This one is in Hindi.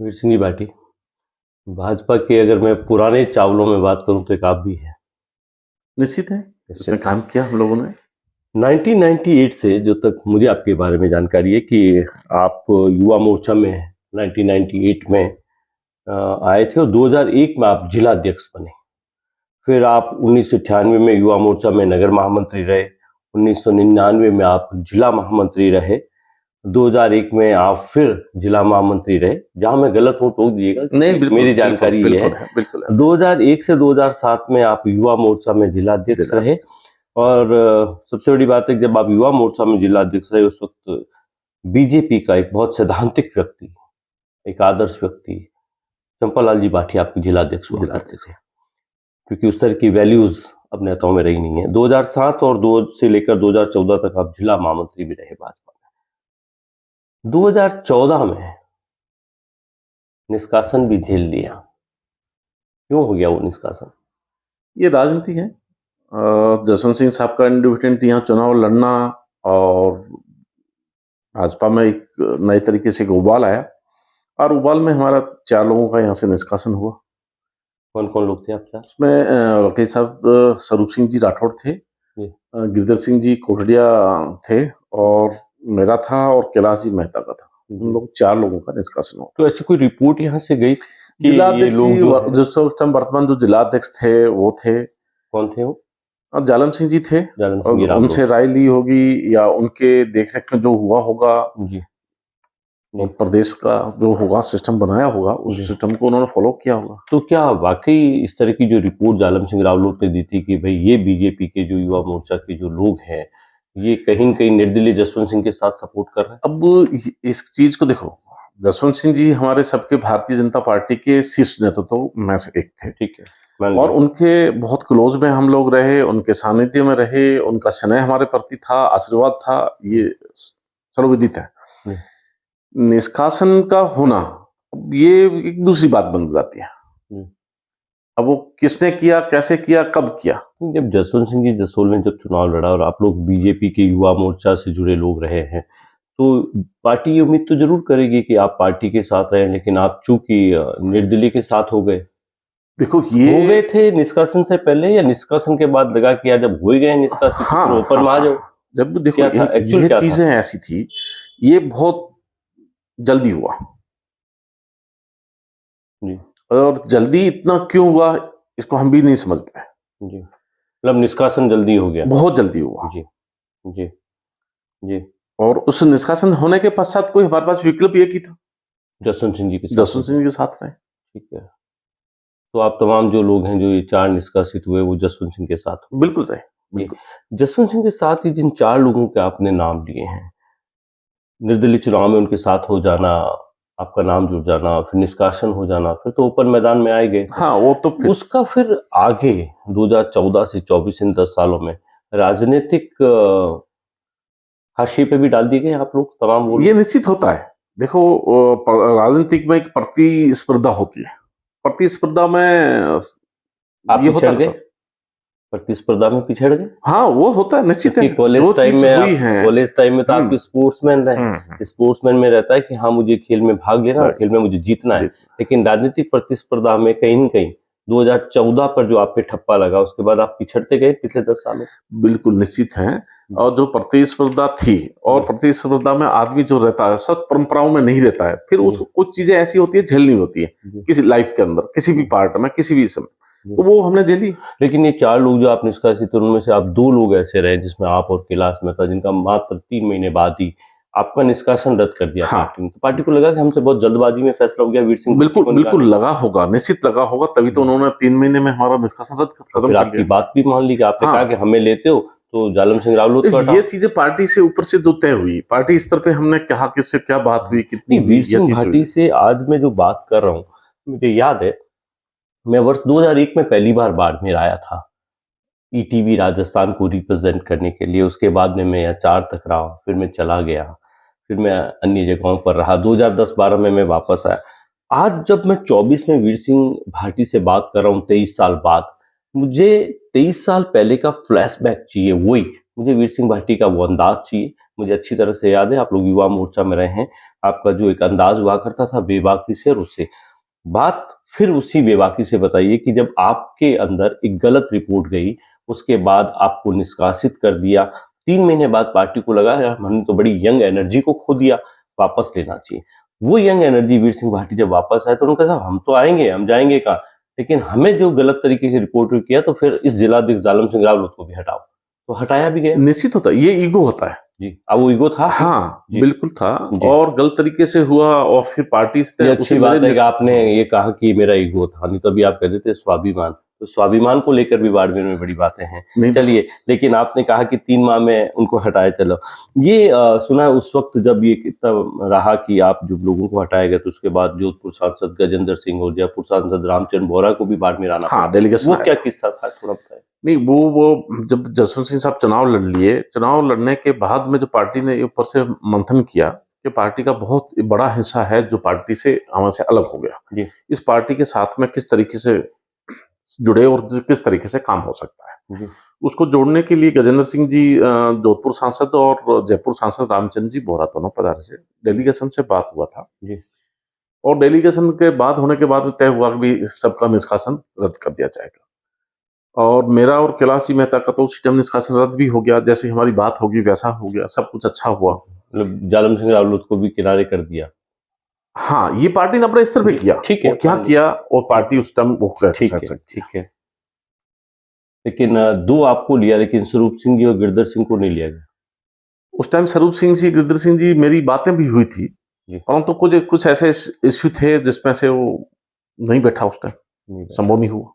वीर सिंह जी भाटी, भाजपा के अगर मैं पुराने चावलों में बात करूं तो एक आप भी है। निश्चित है, निश्चित इसमें काम किया हम लोगों ने। 1998 से जो तक मुझे आपके बारे में जानकारी है कि आप युवा मोर्चा में 1998 में आए थे और 2001 में आप जिला अध्यक्ष बने। फिर आप 1998 में युवा मोर्चा में नगर महामंत्री रहे। 1999 में आप जिला महामंत्री रहे। 2001 में आप फिर जिला महामंत्री रहे। जहां मैं गलत हूं टोक दिएगा, नहीं, बिल्कुल मेरी जानकारी ये है। बिल्कुल है। 2001 से 2007 में आप युवा मोर्चा में जिला अध्यक्ष रहे और सबसे बड़ी बात है कि जब आप युवा मोर्चा में जिला अध्यक्ष रहे उस वक्त बीजेपी का एक बहुत सैद्धांतिक व्यक्ति, एक आदर्श व्यक्ति चंपालाल जी बाठी आपके जिला अध्यक्ष हुआ करते थे, क्योंकि उस तरह की वैल्यूज अब नेताओं में रही नहीं है। 2007 और 2 से लेकर 2014 तक आप जिला महामंत्री भी रहे भाजपा में। 2014 में निष्कासन भी झेल लिया। क्यों हो गया वो निष्कासन? ये राजनीति है। जसवंत सिंह साहब का इंडिपेंडेंट यहाँ चुनाव लड़ना और भाजपा में एक नए तरीके से एक उबाल आया और उबाल में हमारा 4 लोगों का यहाँ से निष्कासन हुआ। कौन कौन लोग थे आप चार? उसमें वकील साहब स्वरूप सिंह जी राठौड़ थे, गिरधर सिंह जी कोठड़िया थे और मेरा था और कैलाश जी मेहता का था। हम लोग 4 लोगों का निष्कासन हुआ। तो ऐसी कोई रिपोर्ट यहाँ से गई कि जिला ये अध्यक्ष लोग जो वर्तमान जो जिला अध्यक्ष थे वो थे, कौन थे वो? और जालम सिंह जी थे। जालम और सिंह उनसे राय ली होगी या उनके देखरेख में जो हुआ होगा जी और प्रदेश का जो होगा सिस्टम बनाया होगा उस सिस्टम को उन्होंने फॉलो किया होगा। तो क्या वाकई इस तरह की जो रिपोर्ट जालम सिंह रावलोत ने दी थी कि भाई ये बीजेपी के जो युवा मोर्चा के जो लोग हैं ये कहीं न कहीं निर्दलीय जसवंत सिंह के साथ सपोर्ट कर रहे हैं? अब इस चीज को देखो, जसवंत सिंह जी हमारे सबके भारतीय जनता पार्टी के शीर्ष नेतृत्व में से एक थे। ठीक है, और उनके बहुत क्लोज में हम लोग रहे, उनके सानिध्य में रहे, उनका स्नेह हमारे प्रति था, आशीर्वाद था, ये सर्वविदित है। निष्कासन का होना ये एक दूसरी बात बन जाती है। अब वो किसने किया, कैसे किया, कब किया? जब जसवंत सिंह जी जसोल ने जब चुनाव लड़ा और आप लोग बीजेपी के युवा मोर्चा से जुड़े लोग रहे हैं, तो पार्टी ये उम्मीद तो जरूर करेगी कि आप पार्टी के साथ रहे, लेकिन आप चूंकि निर्दलीय के साथ हो गए। देखो ये हो गए थे निष्कासन से पहले या निष्कासन के बाद लगा कि यार जब हो ही गए निष्कासित हाँ, तो ओपन में आ जाओ? जब देखो ये चीजें ऐसी थी, ये बहुत जल्दी हुआ जी। और जल्दी इतना क्यों हुआ इसको हम भी नहीं समझ पाए जी, मतलब निष्कासन जल्दी हो गया, बहुत जल्दी हुआ। जी जी जी। और उस निष्कासन होने के पश्चात कोई हमारे पास विकल्प एक ही था, जसवंत सिंह जी के साथ रहे। ठीक है, तो आप तमाम जो लोग हैं जो ये 4 निष्कासित हुए वो जसवंत सिंह के साथ हुए? बिल्कुल रहे, बिल्कुल। जसवंत सिंह के साथ ही जिन 4 लोगों के आपने नाम लिए हैं, निर्दलीय चुनाव में उनके साथ हो जाना, आपका नाम जुड़ जाना, फिर निष्कासन हो जाना, फिर तो ओपन मैदान में आए गए। हाँ, वो तो उसका फिर आगे 2014 से 24 इन 10 सालों में राजनीतिक हाशिए पे भी डाल दिए गए आप लोग तमाम वो? ये निश्चित होता है। देखो राजनीतिक में एक प्रतिस्पर्धा होती है, प्रतिस्पर्धा में आप पिछड़ गए, प्रतिस्पर्धा में पिछड़ गए। हाँ, वो होता है, निश्चित है। कॉलेज टाइम में तो आप स्पोर्ट्समैन रहे। स्पोर्ट्समैन में रहता है कि हाँ मुझे खेल में भाग लेना, खेल में मुझे जीतना है, लेकिन राजनीतिक प्रतिस्पर्धा में कहीं न कहीं 2014 पर जो आप पे ठप्पा लगा उसके बाद आप पिछड़ते गए पिछले 10 सालों? बिल्कुल निश्चित है। और जो प्रतिस्पर्धा थी और प्रतिस्पर्धा में आदमी जो रहता है सत परंपराओं में नहीं रहता है, फिर उसको कुछ चीजें ऐसी होती है झेलनी होती है किसी लाइफ के अंदर, किसी भी पार्ट में, किसी भी समय, तो वो हमने झेली। लेकिन ये 4 लोग जो आप निष्कासित उनमें से आप 2 लोग ऐसे रहे जिसमें आप और कैलाश मेहता, जिनका मात्र 3 महीने बाद ही आपका निष्कासन रद्द कर दिया पार्टी ने। तो पार्टी को लगा कि हमसे बहुत जल्दबाजी में फैसला हो गया वीर सिंह। बिल्कुल लगा होगा, निश्चित लगा होगा, तभी तो उन्होंने 3 महीने में हमारा निष्कासन रद्द खत्म कर दिया। आपकी बात भी मान ली कि आपने कहा कि हमें लेते हो तो जालम सिंह रावलोत को हटाओ। ये चीजें पार्टी से ऊपर से जो तय हुई, पार्टी स्तर पे हमने कहा किससे क्या बात हुई, कितनी वीर सिंह भाटी से आज मैं जो बात कर रहा हूँ, मुझे याद है मैं वर्ष 2001 में पहली बार बाड़मेर आया था ईटीवी राजस्थान को रिप्रेजेंट करने के लिए। उसके बाद में मैं आचार तक रहा, फिर मैं चला गया, फिर मैं अन्य जगहों पर रहा। 2010-12 में मैं वापस आया। आज जब मैं 24 में वीर सिंह भाटी से बात कर रहा हूँ 23 साल बाद, मुझे 23 साल पहले का फ्लैशबैक चाहिए। वही मुझे वीर सिंह भाटी का वो अंदाज चाहिए, मुझे अच्छी तरह से याद है, आप लोग युवा मोर्चा में रहे हैं, आपका जो एक अंदाज हुआ करता था बेबाकी से, और उससे बात फिर उसी बेबाकी से बताइए कि जब आपके अंदर एक गलत रिपोर्ट गई, उसके बाद आपको निष्कासित कर दिया, 3 महीने बाद पार्टी को लगा यार हमने तो बड़ी यंग एनर्जी को खो दिया, वापस लेना चाहिए। वो यंग एनर्जी वीर सिंह भाटी जब वापस आए तो उन्होंने कहा साहब हम तो आएंगे, हम जाएंगे कहाँ, लेकिन हमें जो गलत तरीके से रिपोर्ट किया तो फिर इस जिलाध्यक्ष जालम सिंह रावत को भी हटाओ, तो हटाया भी गया। निश्चित होता है, ये ईगो होता है। जी, अब वो ईगो था। हाँ, जी। बिल्कुल था। जी। और गलत तरीके से हुआ और फिर पार्टी ये से अच्छी बात है कि आपने ये कहा कि मेरा ईगो था, नहीं तो अभी आप कहते थे स्वाभिमान, तो स्वाभिमान को लेकर भी बाड़मेर में बड़ी बातें हैं। नहीं, चलिए, लेकिन आपने कहा कि 3 माह में उनको हटाए चलो। ये सुना है उस वक्त जब ये कितना रहा कि आप जब लोगों को हटाए गए तो उसके बाद जोधपुर सांसद गजेंद्र सिंह और जयपुर सांसद रामचंद्र बोहरा को भी बाड़मेर आना हाँ, पड़ा। डेलीगेशन वो आया क्या था। किस्सा था, थोड़ा बताएं। नहीं, वो जब जसवंत सिंह साहब चुनाव लड़ लिए, चुनाव लड़ने के बाद में जो पार्टी ने ऊपर से मंथन किया कि पार्टी का बहुत बड़ा हिस्सा है जो पार्टी से हमारे से अलग हो गया, जी। इस पार्टी के साथ में किस तरीके से जुड़े और किस तरीके से काम हो सकता है। जी। उसको जोड़ने के लिए गजेंद्र सिंह जी जोधपुर सांसद और जयपुर सांसद रामचंद्र जी बोहरा दोनों पधारे थे। डेलीगेशन से बात हुआ था जी। और डेलीगेशन के बाद होने के बाद तय हुआ कि भी सबका निष्कासन रद्द कर दिया जाएगा। और मेरा और कैलाश जी मेहता का तो उस टाइम निष्कासन रद्द भी हो गया, जैसे हमारी बात होगी वैसा हो गया, सब कुछ अच्छा हुआ। मतलब जालम सिंह रावत को भी किनारे कर दिया। हाँ, ये पार्टी ने अपने स्तर पे जी, किया। ठीक है, और क्या मान किया और पार्टी उस टाइम वो कर ठीक है, सकती ठीक है। लेकिन 2 आपको लिया, लेकिन स्वरूप सिंह जी और गिरधर सिंह को नहीं लिया गया। उस टाइम स्वरूप सिंह जी, गिरधर सिंह जी, मेरी बातें भी हुई थी, जी। परंतु कुछ ऐसे इश्यू थे जिसमें से वो नहीं बैठा उस टाइम, नहीं बैठा। संभव नहीं हुआ।